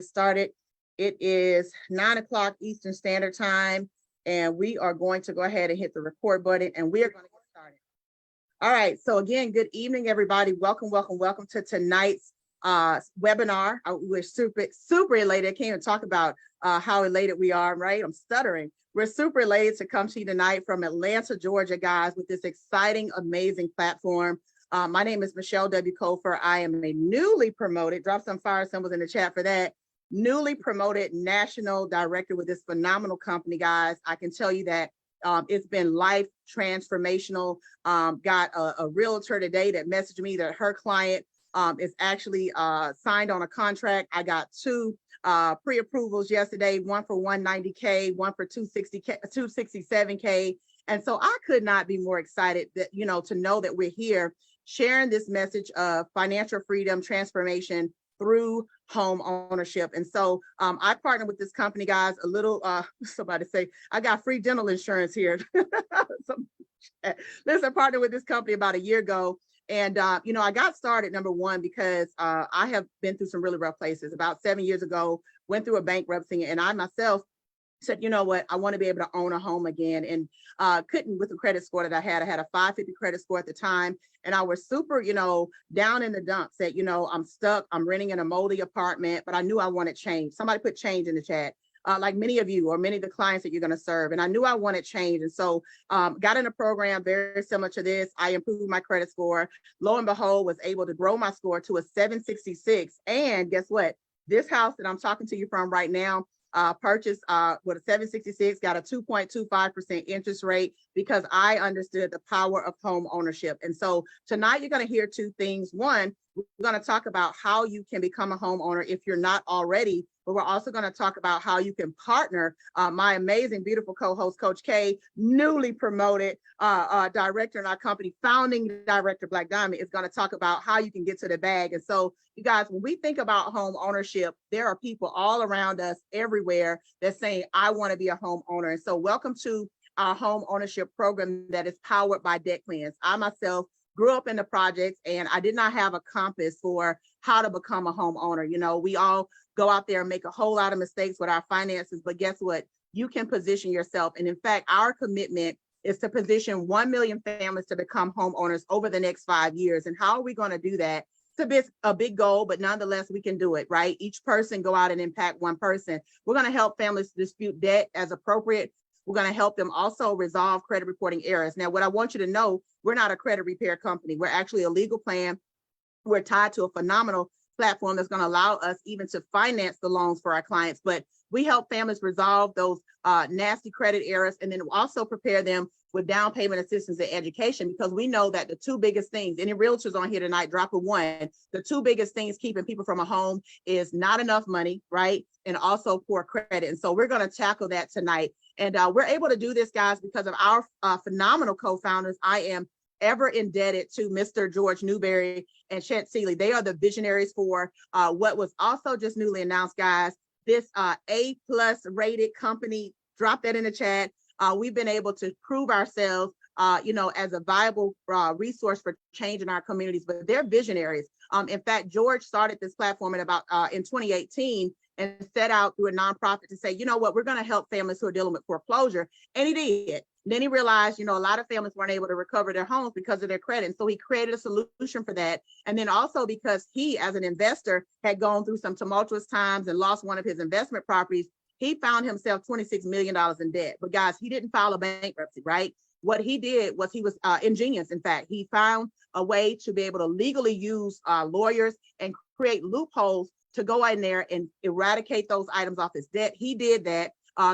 started. It is 9 o'clock Eastern Standard Time, and we are going to go ahead and hit the record button, and we are going to get started. All right. So again, good evening, everybody. Welcome, welcome, welcome to tonight's webinar. We're super elated. I can't even talk about how elated we are, right? I'm stuttering. We're super elated to come to you tonight from Atlanta, Georgia, guys, with this exciting, amazing platform. My name is Michelle W. Kofer. I am a newly promoted, drop some fire symbols in the chat for that, newly promoted national director with this phenomenal company, guys. I can tell you that it's been life transformational. Got a realtor today that messaged me that her client is actually signed on a contract. I got two pre-approvals yesterday, one for 190K, one for 260K, 267K. And so I could not be more excited that, to know that we're here sharing this message of financial freedom transformation through home ownership. And so I partnered with this company, guys, a little, somebody say, I got free dental insurance here. Listen, I partnered with this company about a year ago. And, I got started, number one, because I have been through some really rough places. About 7 years ago, went through a bankruptcy, and I myself said, you know what, I want to be able to own a home again, and couldn't with the credit score that I had. I had a 550 credit score at the time, and I was super, down in the dumps. Said, I'm stuck. I'm renting in a moldy apartment, but I knew I wanted change. Somebody put change in the chat. Like many of you or many of the clients that you're going to serve. And I knew I wanted change. And so got in a program very similar to this. I improved my credit score. Lo and behold, was able to grow my score to a 766. And guess what? This house that I'm talking to you from right now, purchased with a 766, got a 2.25% interest rate because I understood the power of home ownership. And so tonight you're going to hear two things. One, we're going to talk about how you can become a homeowner if you're not already, but we're also going to talk about how you can partner. My amazing, beautiful co-host, Coach K, newly promoted director in our company, founding director, Black Diamond, is going to talk about how you can get to the bag. And so, you guys, when we think about home ownership, there are people all around us everywhere that's saying, I want to be a homeowner. And so welcome to our home ownership program that is powered by Debt Cleanse. I myself grew up in the projects, and I did not have a compass for how to become a homeowner. We all go out there and make a whole lot of mistakes with our finances, but guess what? You can position yourself. And in fact, our commitment is to position 1 million families to become homeowners over the next 5 years. And how are we going to do that? It's a big goal, but nonetheless, we can do it, right? Each person go out and impact one person. We're going to help families dispute debt as appropriate. We're going to help them also resolve credit reporting errors. Now, what I want you to know, we're not a credit repair company. We're actually a legal plan. We're tied to a phenomenal platform that's going to allow us even to finance the loans for our clients. But we help families resolve those nasty credit errors, and then also prepare them with down payment assistance and education, because we know that the two biggest things, any realtors on here tonight, drop a one, the two biggest things keeping people from a home is not enough money, right? And also poor credit. And so we're going to tackle that tonight. And we're able to do this, guys, because of our phenomenal co-founders. I am ever indebted to Mr. George Newberry and Chet Seeley. They are the visionaries for what was also just newly announced, guys, this A+ rated company. Drop that in the chat. We've been able to prove ourselves, as a viable resource for change in our communities, but they're visionaries. In fact, George started this platform in 2018 and set out through a nonprofit to say, you know what, we're going to help families who are dealing with foreclosure. And he did. Then he realized, a lot of families weren't able to recover their homes because of their credit. And so he created a solution for that. And then also because he, as an investor, had gone through some tumultuous times and lost one of his investment properties, he found himself $26 million in debt. But guys, he didn't file a bankruptcy, right? What he did was he was ingenious. In fact, he found a way to be able to legally use lawyers and create loopholes to go in there and eradicate those items off his debt. He did that,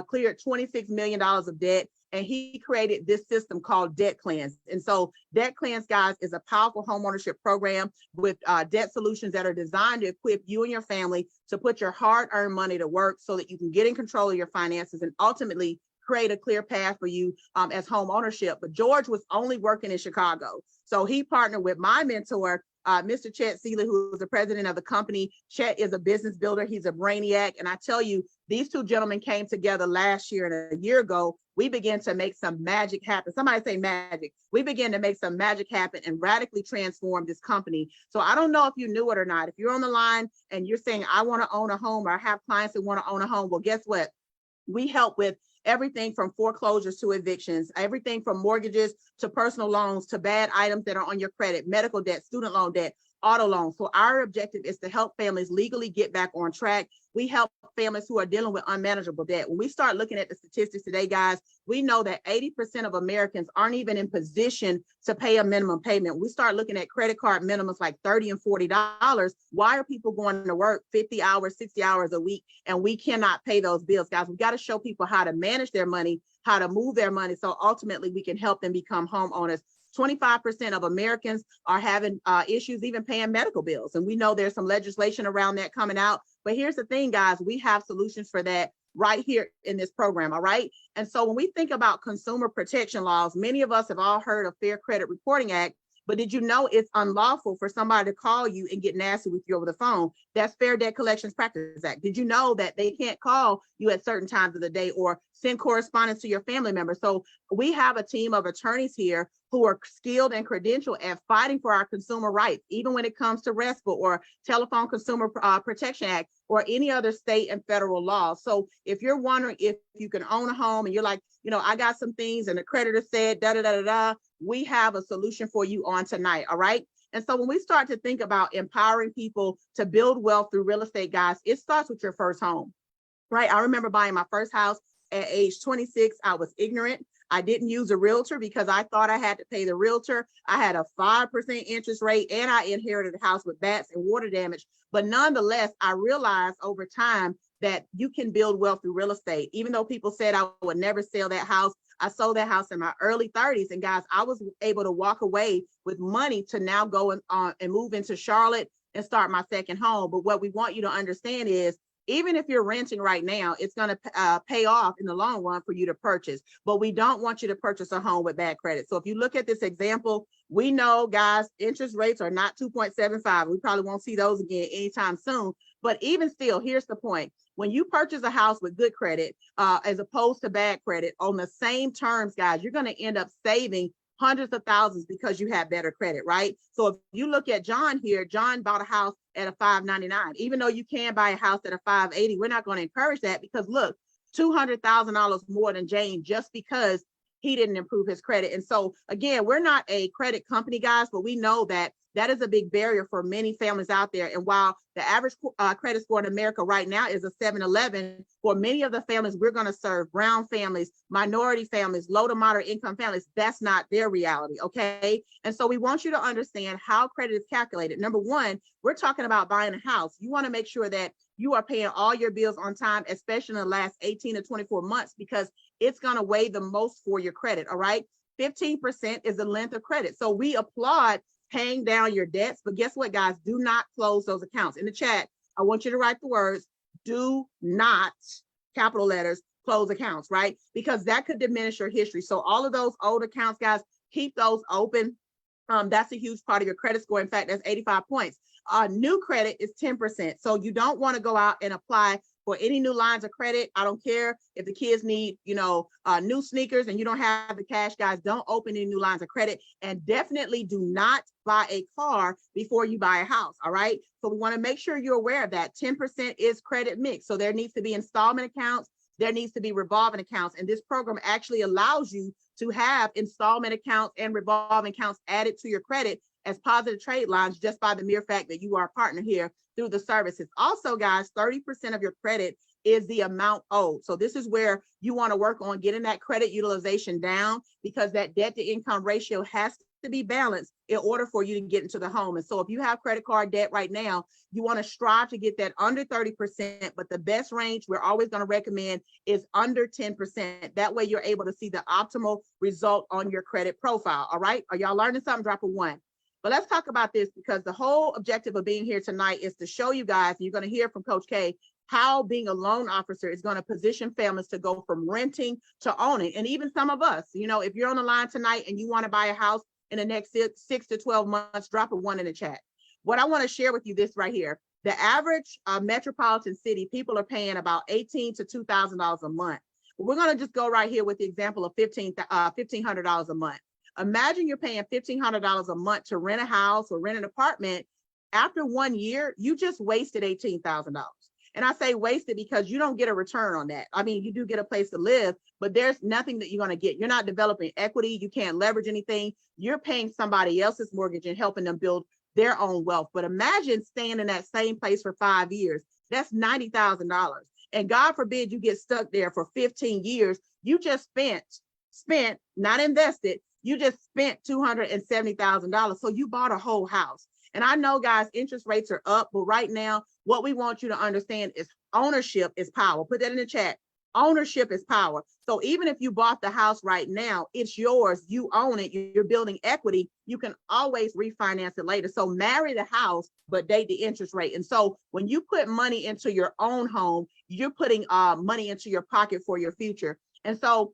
cleared $26 million of debt, and he created this system called Debt Cleanse. And so Debt Cleanse, guys, is a powerful homeownership program with debt solutions that are designed to equip you and your family to put your hard-earned money to work so that you can get in control of your finances and ultimately create a clear path for you as home ownership. But George was only working in Chicago. So he partnered with my mentor, Mr. Chet Seeley, who is the president of the company. Chet is a business builder. He's a brainiac. And I tell you, these two gentlemen came together last year and a year ago we begin to make some magic happen. Somebody say magic. We begin to make some magic happen and radically transform this company. So I don't know if you knew it or not. If you're on the line and you're saying, I want to own a home, or I have clients that want to own a home, well, guess what? We help with everything from foreclosures to evictions, everything from mortgages to personal loans to bad items that are on your credit, medical debt, student loan debt, auto loans. So our objective is to help families legally get back on track. We help families who are dealing with unmanageable debt. When we start looking at the statistics today, guys, we know that 80% of Americans aren't even in position to pay a minimum payment. We start looking at credit card minimums like $30 and $40. Why are people going to work 50 hours, 60 hours a week, and we cannot pay those bills? Guys, we got to show people how to manage their money, how to move their money, so ultimately we can help them become homeowners. 25% of Americans are having issues even paying medical bills. And we know there's some legislation around that coming out. But here's the thing, guys, we have solutions for that right here in this program, all right? And so when we think about consumer protection laws, many of us have all heard of Fair Credit Reporting Act, but did you know it's unlawful for somebody to call you and get nasty with you over the phone? That's Fair Debt Collections Practices Act. Did you know that they can't call you at certain times of the day or send correspondence to your family members? So we have a team of attorneys here who are skilled and credentialed at fighting for our consumer rights, even when it comes to RESPA or Telephone Consumer Protection Act or any other state and federal law. So if you're wondering if you can own a home and you're like, I got some things and the creditor said da da da da da, we have a solution for you on tonight. All right. And so when we start to think about empowering people to build wealth through real estate, guys, it starts with your first home, right? I remember buying my first house at age 26. I was ignorant. I didn't use a realtor because I thought I had to pay the realtor. I had a 5% interest rate and I inherited a house with bats and water damage. But nonetheless, I realized over time that you can build wealth through real estate. Even though people said I would never sell that house, I sold that house in my early 30s. And guys, I was able to walk away with money to now go and move into Charlotte and start my second home. But what we want you to understand is, even if you're renting right now, it's going to pay off in the long run for you to purchase. But we don't want you to purchase a home with bad credit. So if you look at this example, we know, guys, interest rates are not 2.75. We probably won't see those again anytime soon. But even still, here's the point. When you purchase a house with good credit, as opposed to bad credit on the same terms, guys, you're going to end up saving hundreds of thousands because you have better credit, right? So if you look at John here, John bought a house at a 599. Even though you can buy a house at a 580, we're not going to encourage that because look, $200,000 more than Jane just because he didn't improve his credit. And so again, we're not a credit company, guys, but we know that that is a big barrier for many families out there. And while the average credit score in America right now is a 711, for many of the families we're going to serve, brown families, minority families, low to moderate income families, that's not their reality, okay? And so we want you to understand how credit is calculated. Number one, we're talking about buying a house. You want to make sure that you are paying all your bills on time, especially in the last 18 to 24 months, because it's going to weigh the most for your credit, all right? 15% is the length of credit. So we applaud paying down your debts, but guess what, guys? Do not close those accounts. In the chat, I want you to write the words, do not, capital letters, close accounts, right? Because that could diminish your history. So all of those old accounts, guys, keep those open. That's a huge part of your credit score. In fact, that's 85 points. New credit is 10%. So you don't want to go out and apply for any new lines of credit. I don't care if the kids need, new sneakers and you don't have the cash, guys, don't open any new lines of credit, and definitely do not buy a car before you buy a house. All right. So we want to make sure you're aware of that. 10% is credit mix. So there needs to be installment accounts. There needs to be revolving accounts. And this program actually allows you to have installment accounts and revolving accounts added to your credit as positive trade lines just by the mere fact that you are a partner here through the services. Also, guys, 30% of your credit is the amount owed. So this is where you want to work on getting that credit utilization down, because that debt to income ratio has to be balanced in order for you to get into the home. And so if you have credit card debt right now, you want to strive to get that under 30%, but the best range we're always going to recommend is under 10%. That way you're able to see the optimal result on your credit profile. All right. Are y'all learning something? Drop a 1. But let's talk about this, because the whole objective of being here tonight is to show you guys, and you're going to hear from Coach K, how being a loan officer is going to position families to go from renting to owning. And even some of us, if you're on the line tonight and you want to buy a house in the next 6 to 12 months, drop a 1 in the chat. What I want to share with you this right here, the average metropolitan city, people are paying about $18,000 to $2,000 a month. We're going to just go right here with the example of $1,500 a month. Imagine you're paying $1,500 a month to rent a house or rent an apartment. After 1 year, you just wasted $18,000. And I say wasted because you don't get a return on that. I mean, you do get a place to live, but there's nothing that you're going to get. You're not developing equity. You can't leverage anything. You're paying somebody else's mortgage and helping them build their own wealth. But imagine staying in that same place for 5 years. That's $90,000. And God forbid you get stuck there for 15 years. You just spent, not invested. You just spent $270,000. So you bought a whole house. And I know, guys, interest rates are up, but right now, what we want you to understand is ownership is power. Put that in the chat. Ownership is power. So even if you bought the house right now, it's yours. You own it. You're building equity. You can always refinance it later. So marry the house, but date the interest rate. And so when you put money into your own home, you're putting money into your pocket for your future. And so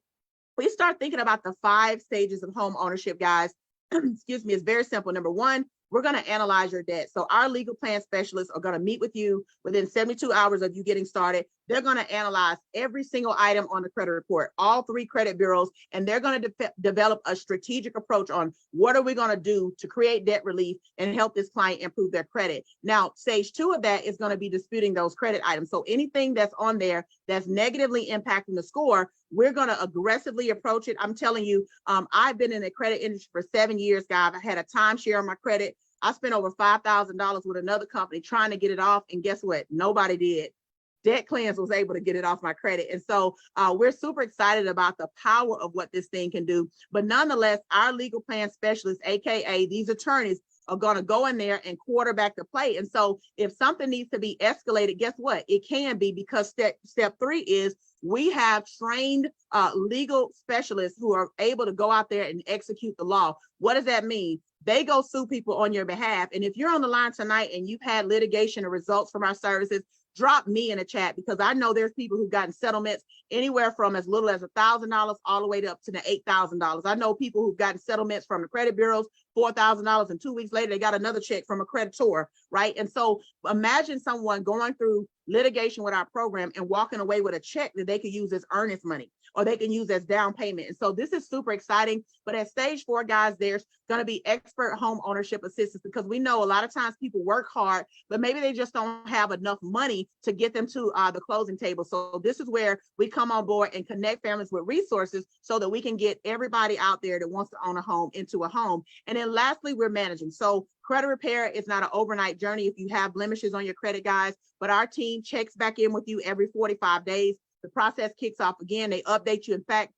we start thinking about the 5 stages of home ownership, guys. Excuse me. It's very simple. Number 1, we're going to analyze your debt. So our legal plan specialists are going to meet with you within 72 hours of you getting started. They're going to analyze every single item on the credit report, all 3 credit bureaus, and they're going to develop a strategic approach on what are we going to do to create debt relief and help this client improve their credit. Now, stage 2 of that is going to be disputing those credit items. So anything that's on there that's negatively impacting the score, we're going to aggressively approach it. I'm telling you, I've been in the credit industry for 7 years, guys. I had a timeshare on my credit. I spent over $5,000 with another company trying to get it off. And guess what? Nobody did. Debt Cleanse was able to get it off my credit. And so we're super excited about the power of what this thing can do. But nonetheless, our legal plan specialists, AKA these attorneys, are going to go in there and quarterback the play. And so if something needs to be escalated, guess what? It can be, because step 3 is we have trained legal specialists who are able to go out there and execute the law. What does that mean? They go sue people on your behalf. And if you're on the line tonight and you've had litigation or results from our services, drop me in a chat, because I know there's people who've gotten settlements anywhere from as little as $1,000 all the way up to the $8,000. I know people who've gotten settlements from the credit bureaus, $4,000, and 2 weeks later, they got another check from a creditor, right? And so imagine someone going through litigation with our program and walking away with a check that they could use as earnest money, or they can use as down payment. And so this is super exciting. But at stage 4, guys, there's going to be expert home ownership assistance, because we know a lot of times people work hard, but maybe they just don't have enough money to get them to the closing table. So this is where we come on board and connect families with resources so that we can get everybody out there that wants to own a home into a home. And then lastly, we're managing. So credit repair is not an overnight journey if you have blemishes on your credit, guys, but our team checks back in with you every 45 days. The process kicks off again. They update you. In fact,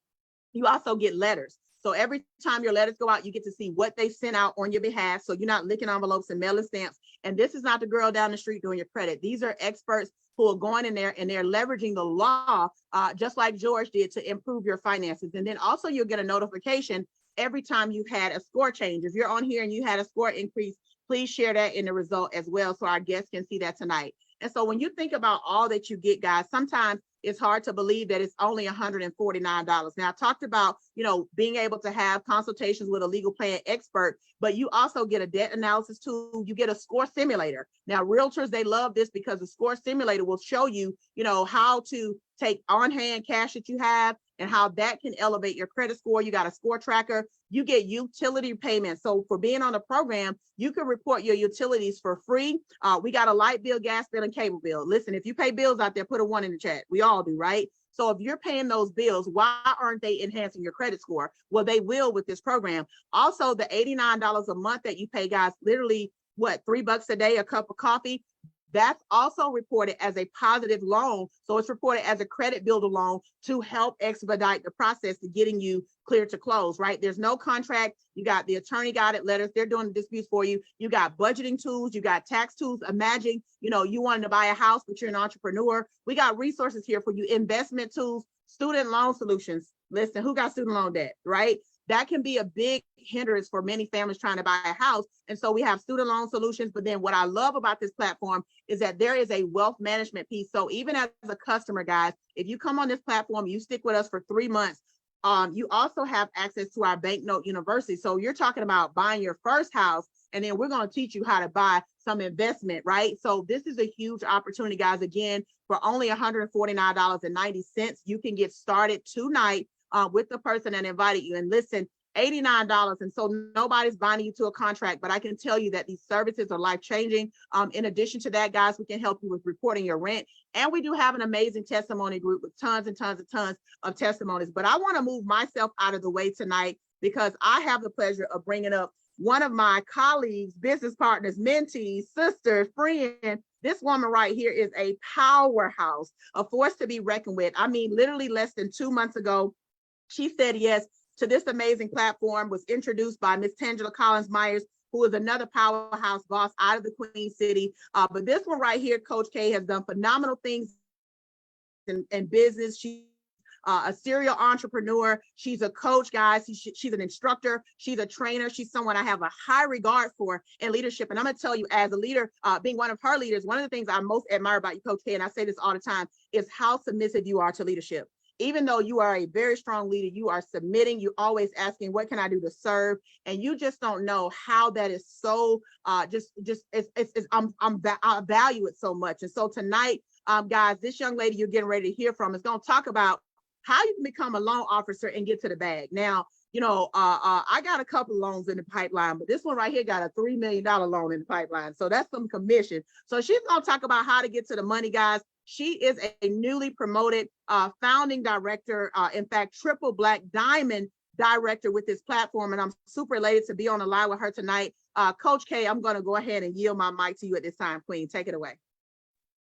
you also get letters. So every time your letters go out, you get to see what they sent out on your behalf. So you're not licking envelopes and mailing stamps. And this is not the girl down the street doing your credit. These are experts who are going in there and they're leveraging the law, just like George did, to improve your finances. And then also you'll get a notification every time you've had a score change. If you're on here and you had a score increase, please share that in the result as well, so our guests can see that tonight. And so when you think about all that you get, guys, sometimes it's hard to believe that it's only $149. Now, I talked about, being able to have consultations with a legal plan expert, but you also get a debt analysis tool. You get a score simulator. Now, realtors, they love this because the score simulator will show you, how to take on-hand cash that you have and how that can elevate your credit score. You got a score tracker. You get utility payments. So for being on the program, you can report your utilities for free. We got a light bill, gas bill, and cable bill. Listen, if you pay bills out there, put a 1 in the chat. We all do, right? So if you're paying those bills, why aren't they enhancing your credit score? Well, they will with this program. Also, the $89 a month that you pay, guys, literally, $3 a day, a cup of coffee? That's also reported as a positive loan. So it's reported as a credit builder loan to help expedite the process to getting you clear to close, right? There's no contract. You got the attorney guided letters. They're doing the disputes for you. You got budgeting tools. You got tax tools. Imagine, you wanted to buy a house, but you're an entrepreneur. We got resources here for you. Investment tools, student loan solutions. Listen, who got student loan debt, right? That can be a big hindrance for many families trying to buy a house. And so we have student loan solutions. But then what I love about this platform is that there is a wealth management piece. So even as a customer, guys, if you come on this platform, you stick with us for 3 months, you also have access to our banknote university. So you're talking about buying your first house. and then we're going to teach you how to buy some investment, right? So this is a huge opportunity, guys. Again, for only $149.90, you can get started tonight with the person that invited you. And listen, $89. And so nobody's binding you to a contract, but I can tell you that these services are life-changing. In addition to that, guys, we can help you with reporting your rent. And we do have an amazing testimony group with tons and tons and tons of testimonies. But I want to move myself out of the way tonight because I have the pleasure of bringing up one of my colleagues, business partners, mentees, sisters, friend. This woman right here is a powerhouse, a force to be reckoned with. I mean, literally less than 2 months ago, she said yes to this amazing platform, was introduced by Miss Tangela Collins Myers, who is another powerhouse boss out of the Queen City. But this one right here, Coach K, has done phenomenal things in business. She's a serial entrepreneur. She's a coach, guys. She's an instructor. She's a trainer. She's someone I have a high regard for in leadership. And I'm going to tell you, as a leader, being one of her leaders, one of the things I most admire about you, Coach K, and I say this all the time, is how submissive you are to leadership. Even though you are a very strong leader, you are submitting, you're always asking, what can I do to serve? And you just don't know how that is so, I value it so much. And so tonight, guys, this young lady you're getting ready to hear from is going to talk about how you can become a loan officer and get to the bag. Now, you know, I got a couple of loans in the pipeline, but this one right here got a $3 million loan in the pipeline. So that's some commission. So she's going to talk about how to get to the money, guys. She is a newly promoted founding director, in fact, triple black diamond director with this platform. And I'm super elated to be on the line with her tonight. Coach K, I'm going to go ahead and yield my mic to you at this time, Queen. Take it away.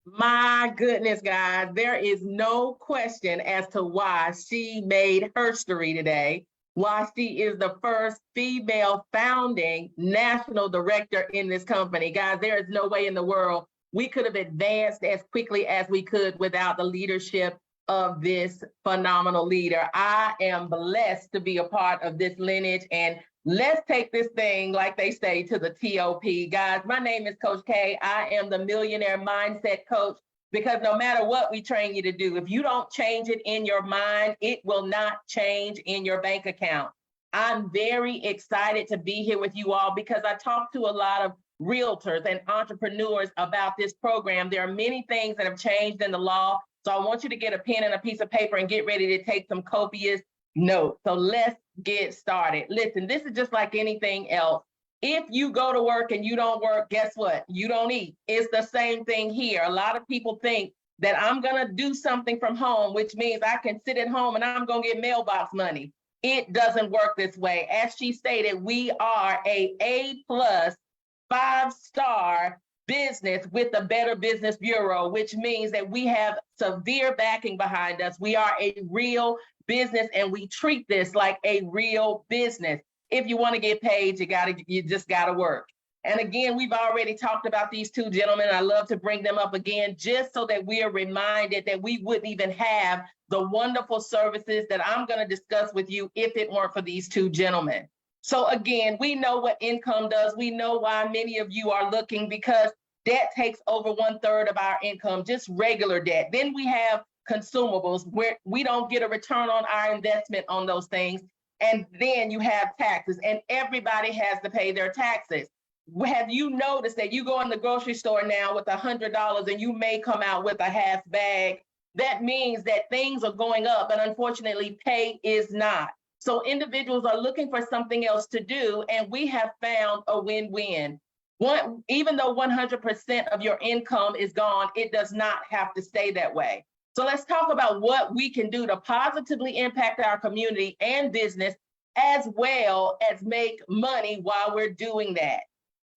My goodness, guys, there is no question as to why she made history today, why she is the first female founding national director in this company. Guys, there is no way in the world we could have advanced as quickly as we could without the leadership of this phenomenal leader. I am blessed to be a part of this lineage, and let's take this thing, like they say, to the TOP. Guys, my name is Coach K. I am the Millionaire Mindset Coach, because no matter what we train you to do, if you don't change it in your mind, it will not change in your bank account. I'm very excited to be here with you all because I talk to a lot of realtors and entrepreneurs about this program. There are many things that have changed in the law. So I want you to get a pen and a piece of paper and get ready to take some copious notes. So let's get started. Listen, this is just like anything else. If you go to work and you don't work, guess what? You don't eat. It's the same thing here. A lot of people think that I'm going to do something from home, which means I can sit at home and I'm going to get mailbox money. It doesn't work this way. As she stated, we are A+ 5-star business with the Better Business Bureau, which means that we have severe backing behind us. We are a real business and we treat this like a real business. If you want to get paid, you just gotta work. And again, we've already talked about these two gentlemen. I love to bring them up again, just so that we are reminded that we wouldn't even have the wonderful services that I'm going to discuss with you if it weren't for these two gentlemen. So again, we know what income does. We know why many of you are looking, because debt takes over 1/3 of our income, just regular debt. Then we have consumables where we don't get a return on our investment on those things. And then you have taxes, and everybody has to pay their taxes. Have you noticed that you go in the grocery store now with $100 and you may come out with a half bag? That means that things are going up, and unfortunately, pay is not. So individuals are looking for something else to do, and we have found a win-win. Even though 100% of your income is gone, it does not have to stay that way. So let's talk about what we can do to positively impact our community and business, as well as make money while we're doing that.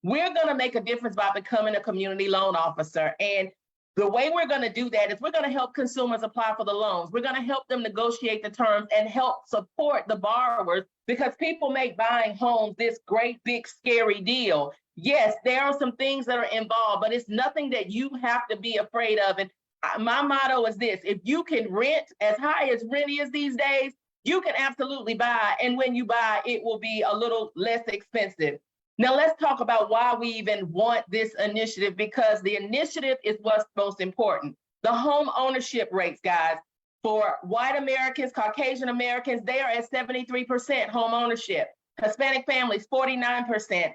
We're going to make a difference by becoming a community loan officer. And the way we're going to do that is we're going to help consumers apply for the loans. We're going to help them negotiate the terms and help support the borrowers, because people make buying homes this great, big, scary deal. Yes, there are some things that are involved, but it's nothing that you have to be afraid of. And my motto is this: if you can rent, as high as rent is these days, you can absolutely buy. And when you buy, it will be a little less expensive. Now, let's talk about why we even want this initiative, because the initiative is what's most important. The home ownership rates, guys, for white Americans, Caucasian Americans, they are at 73% home ownership. Hispanic families, 49%.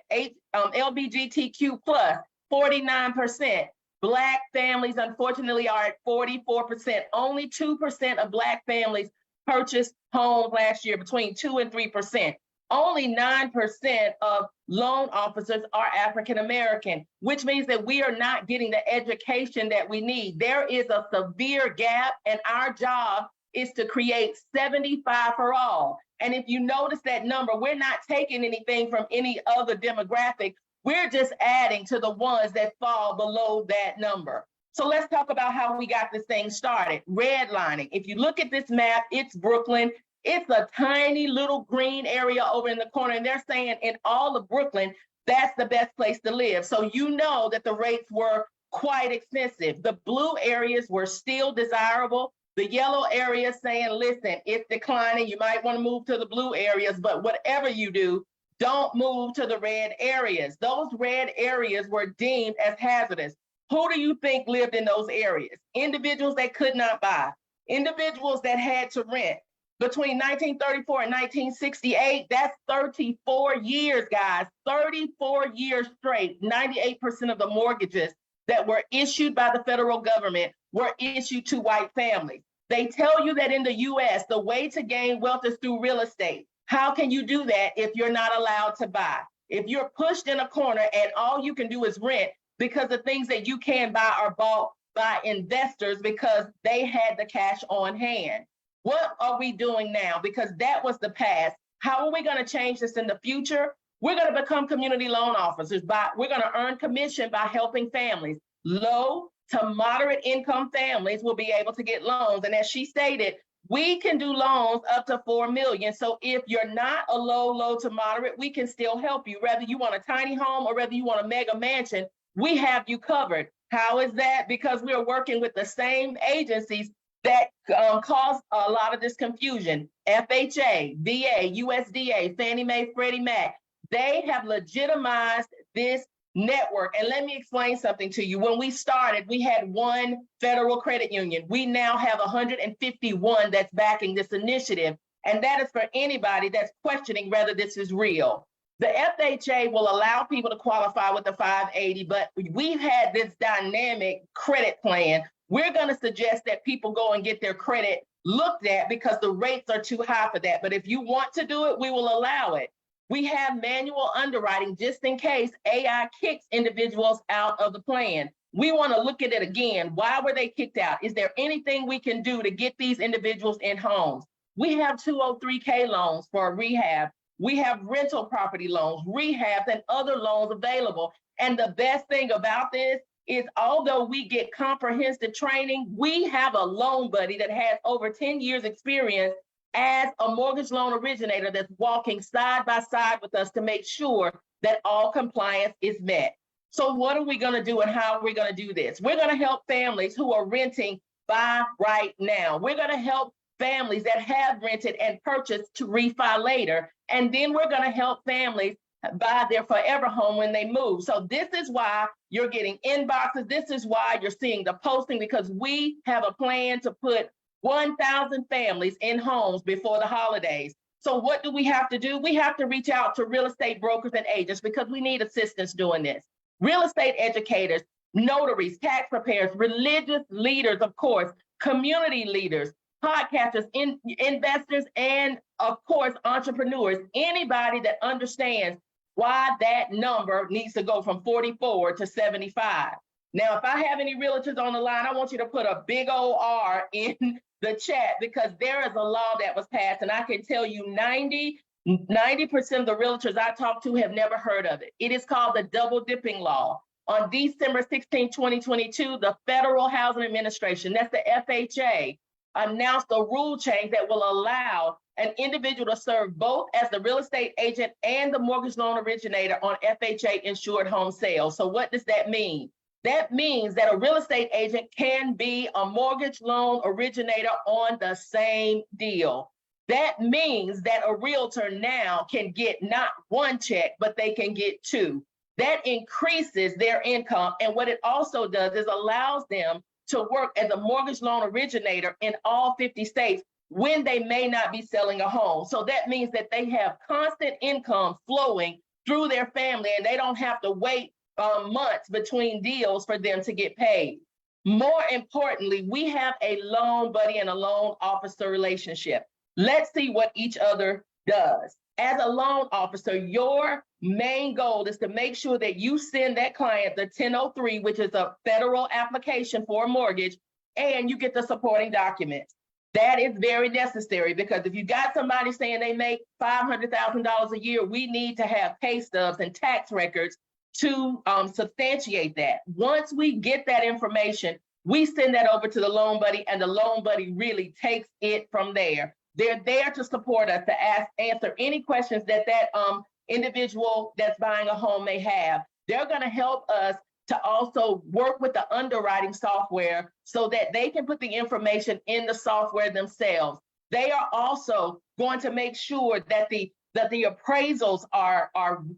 LGBTQ plus, 49%. Black families, unfortunately, are at 44%. Only 2% of Black families purchased homes last year, between 2 and 3%. Only 9% of loan officers are African American, which means that we are not getting the education that we need. There is a severe gap, and our job is to create 75 for all. And if you notice that number, we're not taking anything from any other demographic. We're just adding to the ones that fall below that number. So let's talk about how we got this thing started. Redlining. If you look at this map, it's Brooklyn. It's a tiny little green area over in the corner, and they're saying in all of Brooklyn, that's the best place to live. So you know that the rates were quite expensive. The blue areas were still desirable. The yellow areas saying, listen, it's declining. You might want to move to the blue areas, but whatever you do, don't move to the red areas. Those red areas were deemed as hazardous. Who do you think lived in those areas? Individuals that could not buy, individuals that had to rent. Between 1934 and 1968, that's 34 years, guys, 34 years straight. 98% of the mortgages that were issued by the federal government were issued to white families. They tell you that in the US, the way to gain wealth is through real estate. How can you do that if you're not allowed to buy? If you're pushed in a corner and all you can do is rent, because the things that you can buy are bought by investors because they had the cash on hand. What are we doing now? Because that was the past. How are we going to change this in the future? We're going to become community loan officers. We're going to earn commission by helping families. Low to moderate income families will be able to get loans. And as she stated, we can do loans up to $4 million. So if you're not a low to moderate, we can still help you. Whether you want a tiny home or whether you want a mega mansion, we have you covered. How is that? Because we are working with the same agencies that cause a lot of this confusion. FHA, VA, USDA, Fannie Mae, Freddie Mac, they have legitimized this network. And let me explain something to you. When we started, we had one federal credit union. We now have 151 that's backing this initiative. And that is for anybody that's questioning whether this is real. The FHA will allow people to qualify with the 580, but we've had this dynamic credit plan. We're going to suggest that people go and get their credit looked at because the rates are too high for that. But if you want to do it, we will allow it. We have manual underwriting just in case AI kicks individuals out of the plan. We want to look at it again. Why were they kicked out? Is there anything we can do to get these individuals in homes? We have 203K loans for rehab. We have rental property loans, rehabs, and other loans available. And the best thing about this is although we get comprehensive training, we have a loan buddy that has over 10 years experience as a mortgage loan originator that's walking side by side with us to make sure that all compliance is met. So what are we going to do and how are we going to do this? We're going to help families who are renting buy right now. We're going to help families that have rented and purchased to refi later. And then we're going to help families buy their forever home when they move. So this is why you're getting inboxes. This is why you're seeing the posting, because we have a plan to put 1,000 families in homes before the holidays. So what do we have to do? We have to reach out to real estate brokers and agents because we need assistance doing this. Real estate educators, notaries, tax preparers, religious leaders, of course, community leaders, podcasters, investors, and of course, entrepreneurs, anybody that understands why that number needs to go from 44 to 75. Now, if I have any realtors on the line, I want you to put a big old R in the chat because there is a law that was passed, and I can tell you 90% of the realtors I talk to have never heard of it. It is called the double dipping law. On December 16, 2022, the Federal Housing Administration, that's the FHA, announced a rule change that will allow an individual to serve both as the real estate agent and the mortgage loan originator on FHA insured home sales. So what does that mean? That means that a real estate agent can be a mortgage loan originator on the same deal. That means that a realtor now can get not one check, but they can get two. That increases their income. And what it also does is allows them to work as a mortgage loan originator in all 50 states, when they may not be selling a home. So that means that they have constant income flowing through their family, and they don't have to wait months between deals for them to get paid. More importantly, we have a loan buddy and a loan officer relationship. Let's see what each other does. As a loan officer, your main goal is to make sure that you send that client the 1003, which is a federal application for a mortgage, and you get the supporting documents. That is very necessary, because if you got somebody saying they make $500,000 a year, we need to have pay stubs and tax records to substantiate that. Once we get that information, we send that over to the loan buddy, and the loan buddy really takes it from there. They're there to support us, to answer any questions that individual that's buying a home may have. They're going to help us to also work with the underwriting software so that they can put the information in the software themselves. They are also going to make sure that the appraisals are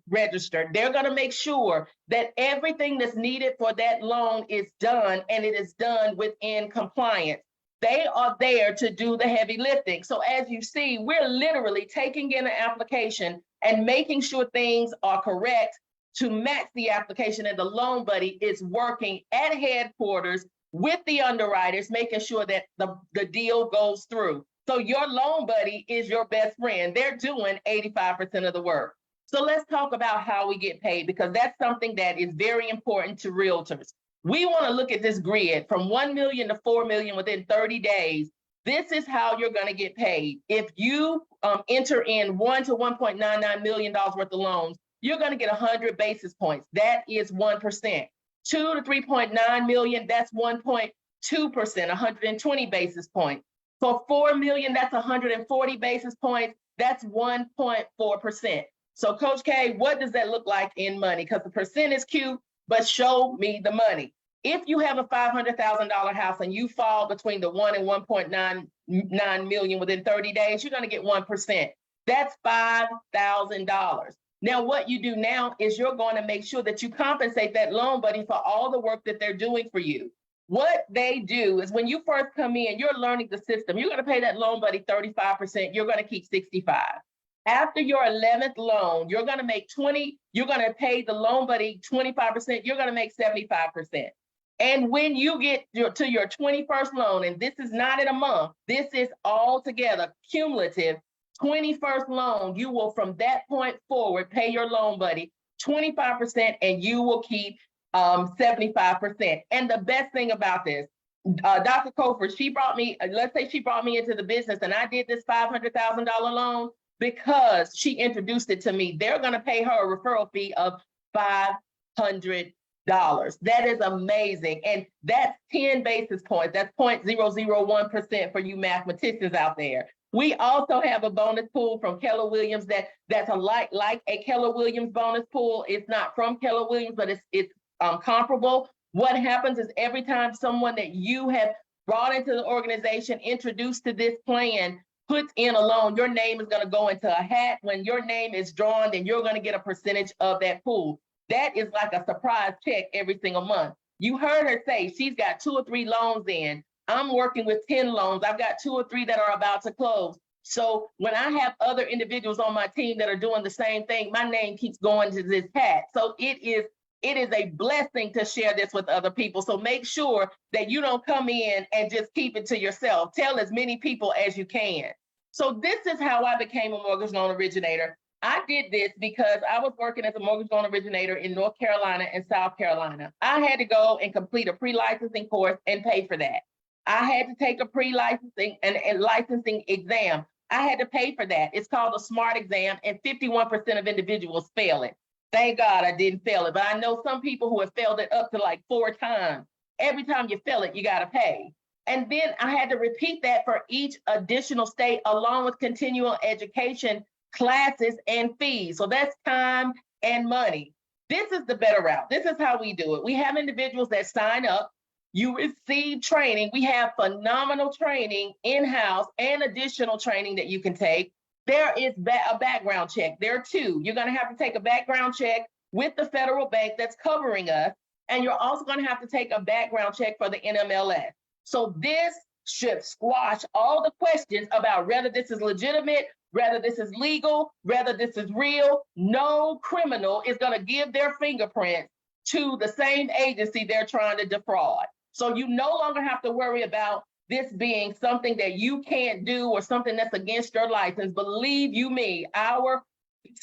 registered. They're going to make sure that everything that's needed for that loan is done, and it is done within compliance. They are there to do the heavy lifting. So as you see, we're literally taking in an application and making sure things are correct to match the application, and the loan buddy is working at headquarters with the underwriters, making sure that the deal goes through. So your loan buddy is your best friend. They're doing 85% of the work. So let's talk about how we get paid, because that's something that is very important to realtors. We want to look at this grid from 1 million to 4 million within 30 days. This is how you're going to get paid. If you enter in $1 to $1.99 million worth of loans, you're going to get 100 basis points. That is 1%. 2 to 3.9 million, that's 1.2%, 120 basis points. For 4 million, that's 140 basis points. That's 1.4%. So Coach K, what does that look like in money? Because the percent is cute, but show me the money. If you have a $500,000 house and you fall between the 1 and 1.99 million within 30 days, you're going to get 1%. That's $5,000. Now, what you do now is you're going to make sure that you compensate that loan buddy for all the work that they're doing for you. What they do is, when you first come in, you're learning the system. You're going to pay that loan buddy 35%. You're going to keep 65%. After your 11th loan, you're going to make 20. You're going to pay the loan buddy 25%. You're going to make 75%. And when you get to your 21st loan, and this is not in a month, this is all together cumulative, 21st loan, you will from that point forward pay your loan buddy 25%, and you will keep 75%. And the best thing about this, Dr. Cofer, let's say she brought me into the business, and I did this $500,000 loan because she introduced it to me. They're going to pay her a referral fee of $500. That is amazing. And that's 10 basis points. That's 0.001% for you mathematicians out there. We also have a bonus pool from Keller Williams that's like a Keller Williams bonus pool. It's not from Keller Williams, but it's comparable. What happens is, every time someone that you have brought into the organization, introduced to this plan, puts in a loan, your name is going to go into a hat. When your name is drawn, then you're going to get a percentage of that pool. That is like a surprise check every single month. You heard her say she's got 2 or 3 loans in. I'm working with 10 loans. I've got 2 or 3 that are about to close. So when I have other individuals on my team that are doing the same thing, my name keeps going to this hat. So it is a blessing to share this with other people. So make sure that you don't come in and just keep it to yourself. Tell as many people as you can. So this is how I became a mortgage loan originator. I did this because I was working as a mortgage loan originator in North Carolina and South Carolina. I had to go and complete a pre-licensing course and pay for that. I had to take a pre-licensing and licensing exam. I had to pay for that. It's called a SMART exam, and 51% of individuals fail it. Thank God I didn't fail it, but I know some people who have failed it up to like 4 times. Every time you fail it, you got to pay. And then I had to repeat that for each additional state, along with continual education classes and fees. So that's time and money. This is the better route. This is how we do it. We have individuals that sign up. You receive training. We have phenomenal training in-house and additional training that you can take. There is a background check. There are 2. You're going to have to take a background check with the federal bank that's covering us. And you're also going to have to take a background check for the NMLS. So this should squash all the questions about whether this is legitimate, whether this is legal, whether this is real. No criminal is going to give their fingerprints to the same agency they're trying to defraud. So you no longer have to worry about this being something that you can't do or something that's against your license. Believe you me, our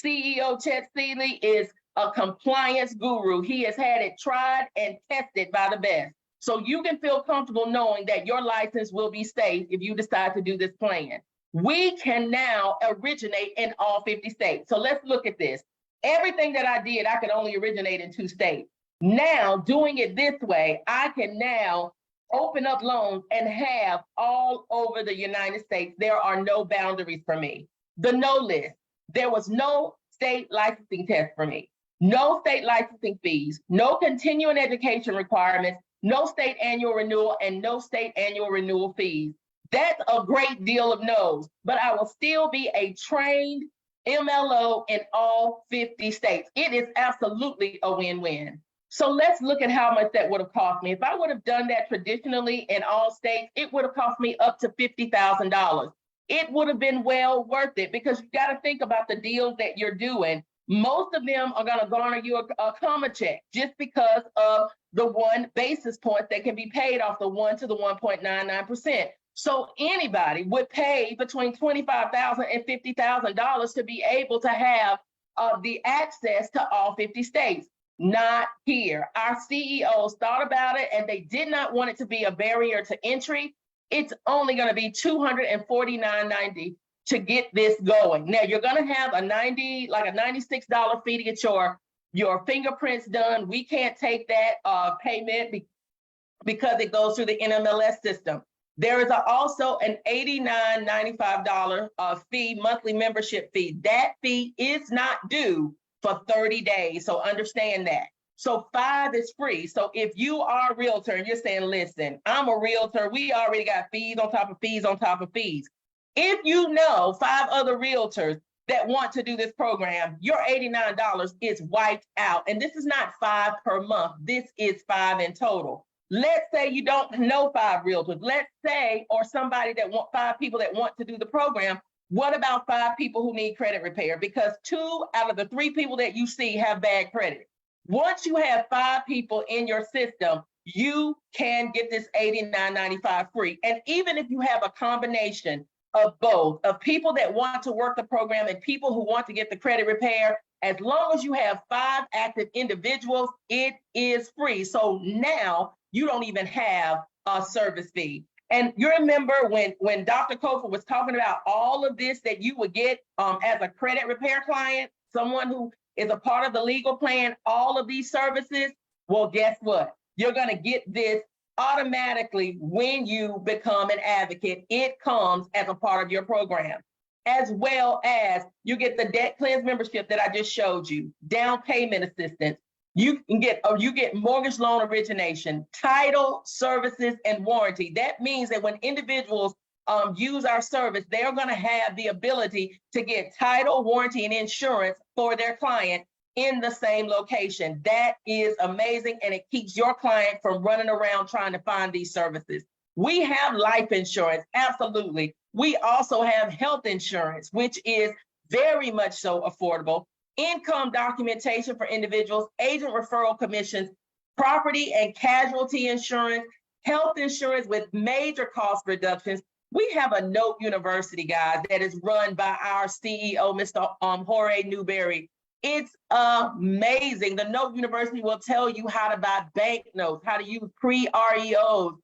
CEO, Chet Seeley, is a compliance guru. He has had it tried and tested by the best. So you can feel comfortable knowing that your license will be safe if you decide to do this plan. We can now originate in all 50 states. So let's look at this. Everything that I did, I could only originate in 2 states. Now, doing it this way, I can now open up loans and have all over the United States. There are no boundaries for me. The no list, there was no state licensing test for me, no state licensing fees, no continuing education requirements, no state annual renewal, and no state annual renewal fees. That's a great deal of no's, but I will still be a trained MLO in all 50 states. It is absolutely a win-win. So let's look at how much that would have cost me. If I would have done that traditionally in all states, it would have cost me up to $50,000. It would have been well worth it, because you got to think about the deals that you're doing. Most of them are going to garner you a comma check just because of the 1 basis point that can be paid off the 1 to the 1.99%. So anybody would pay between $25,000 and $50,000 to be able to have the access to all 50 states. Not here. Our CEOs thought about it and they did not want it to be a barrier to entry. It's only going to be $249.90 to get this going. Now you're going to have a $96 fee to get your fingerprints done. We can't take that payment because it goes through the NMLS system. There is also an $89.95 fee, monthly membership fee. That fee is not due for 30 days. So understand that. So 5 is free. So if you are a realtor and you're saying, listen, I'm a realtor, we already got fees on top of fees on top of fees. If you know 5 other realtors that want to do this program, your $89 is wiped out. And this is not 5 per month. This is 5 in total. Let's say you don't know 5 realtors. Let's say, or somebody that 5 people that want to do the program. What about 5 people who need credit repair? Because 2 out of the 3 people that you see have bad credit. Once you have 5 people in your system, you can get this $89.95 free. And even if you have a combination of both, of people that want to work the program and people who want to get the credit repair, as long as you have 5 active individuals, it is free. So now you don't even have a service fee. And you remember when Dr. Kofer was talking about all of this that you would get as a credit repair client, someone who is a part of the legal plan, all of these services, well, guess what? You're going to get this automatically when you become an advocate. It comes as a part of your program, as well as you get the debt cleanse membership that I just showed you, down payment assistance. You get mortgage loan origination, title, services, and warranty. That means that when individuals use our service, they're going to have the ability to get title, warranty, and insurance for their client in the same location. That is amazing, and it keeps your client from running around trying to find these services. We have life insurance, absolutely. We also have health insurance, which is very much so affordable. Income documentation for individuals, agent referral commissions, property and casualty insurance, health insurance with major cost reductions. We have a Note University, guys, that is run by our CEO, Mr. Jorge Newberry. It's amazing. The Note University will tell you how to buy bank notes, how to use pre-REOs,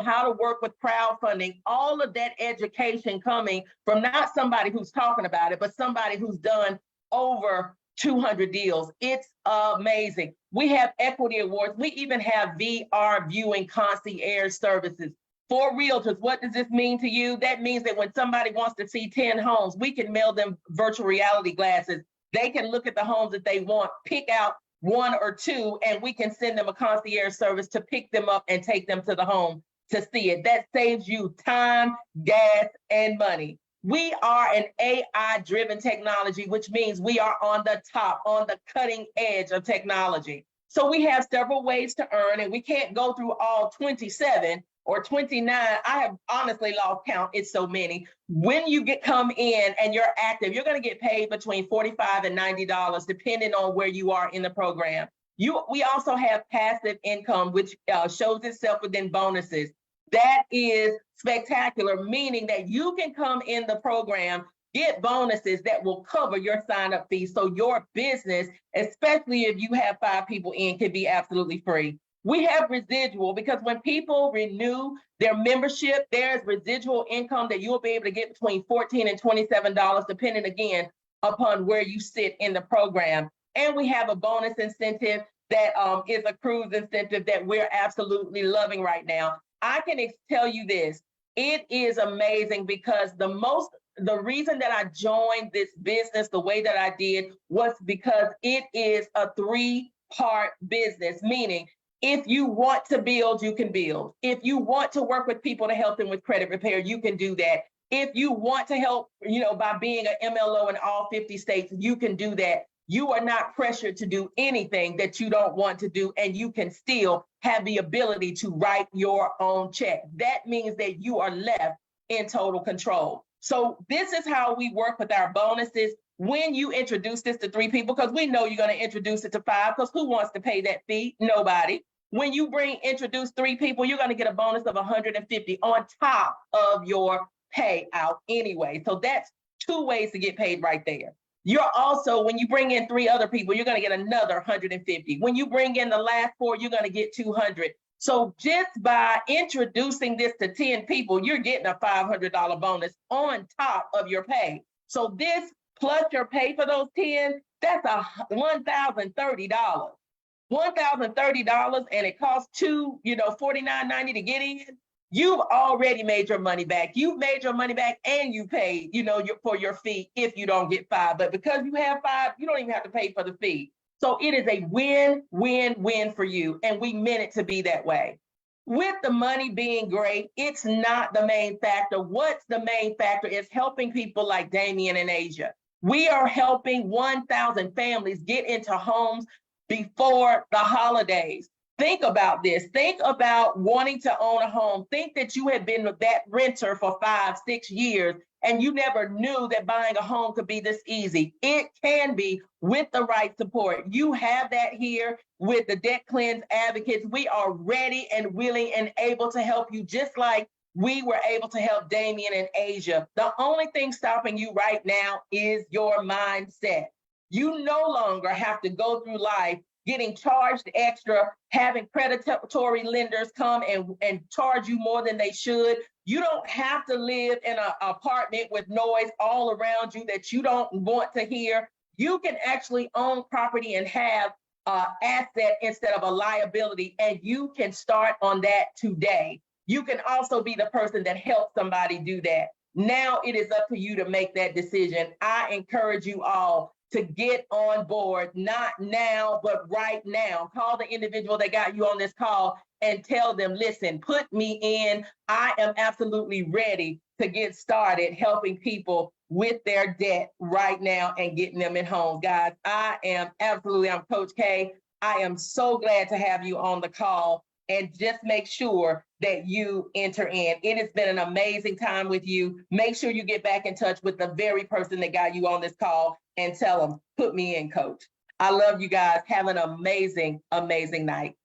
how to work with crowdfunding, all of that education coming from not somebody who's talking about it, but somebody who's done over 200 deals. It's amazing. We have equity awards. We even have VR viewing concierge services for realtors. What does this mean to you? That means that when somebody wants to see 10 homes, we can mail them virtual reality glasses. They can look at the homes that they want, pick out 1 or 2, and we can send them a concierge service to pick them up and take them to the home to see it. That saves you time, gas, and money. We are an AI-driven technology, which means we are on the top, on the cutting edge of technology. So we have several ways to earn, and we can't go through all 27, or 29. I have honestly lost count. It's so many. When you come in and you're active, you're going to get paid between $45 and $90, depending on where you are in the program. We also have passive income, which shows itself within bonuses. That is spectacular, meaning that you can come in the program, get bonuses that will cover your sign-up fee. So your business, especially if you have 5 people in, can be absolutely free. We have residual, because when people renew their membership, there's residual income that you'll be able to get between $14 and $27, depending again upon where you sit in the program. And we have a bonus incentive that is a cruise incentive that we're absolutely loving right now. I can tell you this, it is amazing, because the reason that I joined this business the way that I did was because it is a 3-part business, meaning if you want to build, you can build. If you want to work with people to help them with credit repair, you can do that. If you want to help, by being an MLO in all 50 states, you can do that. You are not pressured to do anything that you don't want to do, and you can still have the ability to write your own check. That means that you are left in total control. So this is how we work with our bonuses. When you introduce this to 3 people, because we know you're going to introduce it to 5, because who wants to pay that fee? Nobody. When you introduce 3 people, you're going to get a bonus of $150 on top of your payout anyway. So that's 2 ways to get paid right there. You're also, when you bring in 3 other people, you're going to get another $150. When you bring in the last 4, you're going to get $200. So just by introducing this to 10 people, you're getting a $500 bonus on top of your pay. So this plus your pay for those 10, that's $1,030. $1,030, and it costs $49.90 to get in. You've already made your money back. You've made your money back, and you paid, for your fee if you don't get 5. But because you have 5, you don't even have to pay for the fee. So it is a win-win-win for you, and we meant it to be that way. With the money being great, it's not the main factor. What's the main factor is helping people like Damien and Asia. We are helping 1,000 families get into homes before the holidays. Think about this. Think about wanting to own a home. Think that you had been that renter for 5, 6 years, and you never knew that buying a home could be this easy. It can be with the right support. You have that here with the Debt Cleanse Advocates. We are ready and willing and able to help you, just like we were able to help Damien and Asia. The only thing stopping you right now is your mindset. You no longer have to go through life getting charged extra, having predatory lenders come and charge you more than they should. You don't have to live in an apartment with noise all around you that you don't want to hear. You can actually own property and have an asset instead of a liability, and you can start on that today. You can also be the person that helps somebody do that. Now it is up to you to make that decision. I encourage you all to get on board, not now, but right now. Call the individual that got you on this call and tell them, listen, put me in. I am absolutely ready to get started helping people with their debt right now and getting them in homes. Guys, I'm Coach K. I am so glad to have you on the call, and just make sure that you enter in. It has been an amazing time with you. Make sure you get back in touch with the very person that got you on this call and tell them, put me in, coach. I love you guys. Have an amazing, amazing night.